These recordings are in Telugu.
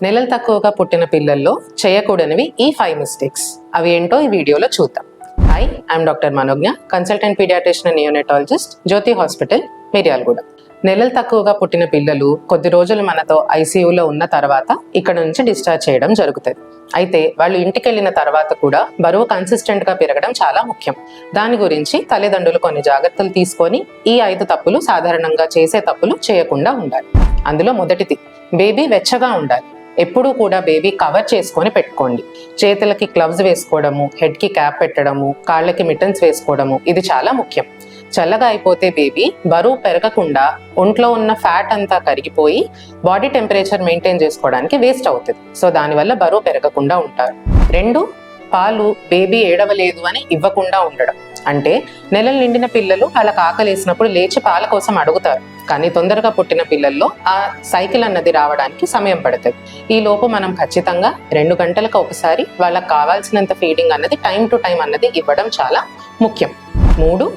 నెలలు తక్కువగా పుట్టిన పిల్లల్లో చేయకూడనివి ఈ 5 మిస్టేక్స్. అవి ఏంటో ఈ వీడియోలో చూద్దాం. Hi, I'm doctor Manogna, consultant paediatrician and neonatologist, Jyothi hospital, Miryalaguda. నెలలు తక్కువగా పుట్టిన పిల్లలు కొద్ది రోజులు మనతో ఐసీయూలో ఉన్న తర్వాత ఇక్కడ నుంచి డిశ్చార్జ్ చేయడం జరుగుతుంది. అయితే వాళ్ళు ఇంటికి వెళ్ళిన తర్వాత కూడా బరువు కన్సిస్టెంట్ గా పెరగడం చాలా ముఖ్యం. దాని గురించి తల్లిదండ్రులు కొన్ని జాగ్రత్తలు తీసుకొని ఈ 5 తప్పులు సాధారణంగా చేసే తప్పులు చేయకుండా ఉండాలి. అందులో మొదటిది, బేబీ వెచ్చగా ఉండాలి. ఎప్పుడూ కూడా బేబీ కవర్ చేసుకొని పెట్టుకోండి. చేతులకి గ్లవ్స్ వేసుకోవడము, హెడ్ కి క్యాప్ పెట్టడము, కాళ్ళకి మిటన్స్ వేసుకోవడము ఇది చాలా ముఖ్యం. చల్లగా అయిపోతే బేబీ బరువు పెరగకుండా ఒంట్లో ఉన్న ఫ్యాట్ అంతా కరిగిపోయి బాడీ టెంపరేచర్ మెయింటైన్ చేసుకోవడానికి వేస్ట్ అవుతుంది. సో దానివల్ల బరువు పెరగకుండా ఉంటారు. 2, పాలు బేబీ ఏడవలేదు అని ఇవ్వకుండా ఉండడం. అంటే నెలలు నిండిన పిల్లలు వాళ్ళకి ఆకలేసినప్పుడు లేచి పాల కోసం అడుగుతారు, కానీ తొందరగా పుట్టిన పిల్లల్లో ఆ సైకిల్ అన్నది రావడానికి సమయం పడుతుంది. ఈ లోపు మనం ఖచ్చితంగా 2 గంటలకు ఒకసారి వాళ్ళకి కావాల్సినంత ఫీడింగ్ అన్నది టైం టు టైం అన్నది ఇవ్వడం చాలా ముఖ్యం. 3,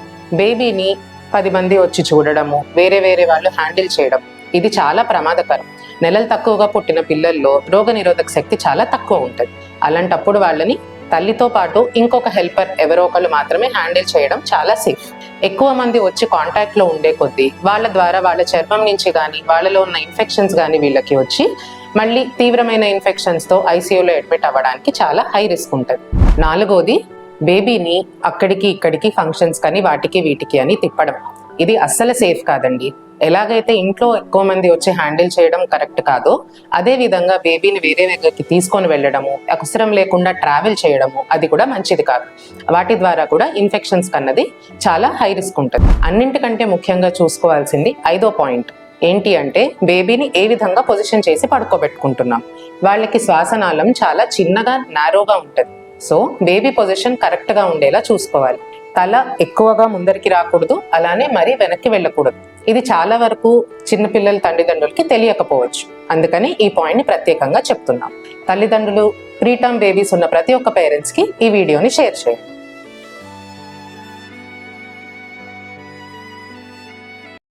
బేబీని 10 మంది వచ్చి చూడడము, వేరే వాళ్ళు హ్యాండిల్ చేయడం ఇది చాలా ప్రమాదకరం. నెలలు తక్కువగా పుట్టిన పిల్లల్లో రోగనిరోధక శక్తి చాలా తక్కువ ఉంటుంది. అలాంటప్పుడు వాళ్ళని తల్లితో పాటు ఇంకొక హెల్పర్ ఎవరో ఒకళ్ళు మాత్రమే హ్యాండిల్ చేయడం చాలా సేఫ్. ఎక్కువ మంది వచ్చి కాంటాక్ట్ లో ఉండే కొద్దీ వాళ్ళ ద్వారా వాళ్ళ చర్మం నుంచి కానీ వాళ్ళలో ఉన్న ఇన్ఫెక్షన్స్ కానీ వీళ్ళకి వచ్చి మళ్ళీ తీవ్రమైన ఇన్ఫెక్షన్స్ తో ఐసీయూలో అడ్మిట్ అవ్వడానికి చాలా హై రిస్క్ ఉంటుంది. 4వది, బేబీని అక్కడికి ఇక్కడికి ఫంక్షన్స్ కానీ వాటికి వీటికి అని తిప్పడం. ఇది అస్సలు సేఫ్ కాదండి. ఎలాగైతే ఇంట్లో ఎక్కువ మంది వచ్చి హ్యాండిల్ చేయడం కరెక్ట్ కాదో అదే విధంగా బేబీని వేరే దగ్గరికి తీసుకొని వెళ్ళడము, అవసరం లేకుండా ట్రావెల్ చేయడము అది కూడా మంచిది కాదు. వాటి ద్వారా కూడా ఇన్ఫెక్షన్స్ కన్నది చాలా హై రిస్క్ ఉంటుంది. అన్నింటికంటే ముఖ్యంగా చూసుకోవాల్సింది 5వ పాయింట్ ఏంటి అంటే బేబీని ఏ విధంగా పొజిషన్ చేసి పడుకోబెట్టుకుంటున్నాం. వాళ్ళకి శ్వాసనాళం చాలా చిన్నగా నారోగా ఉంటుంది. సో బేబీ పొజిషన్ కరెక్ట్ గా ఉండేలా చూసుకోవాలి. తల ఎక్కువగా ముందరికి రాకూడదు, అలానే మరీ వెనక్కి వెళ్ళకూడదు. ఇది చాలా వరకు చిన్నపిల్లల తల్లిదండ్రులకి తెలియకపోవచ్చు. అందుకని ఈ పాయింట్ ని ప్రత్యేకంగా చెప్తున్నాం. తల్లిదండ్రులు ప్రీటర్మ్ బేబీస్ ఉన్న ప్రతి ఒక్క పేరెంట్స్ కి ఈ వీడియోని షేర్ చేయండి.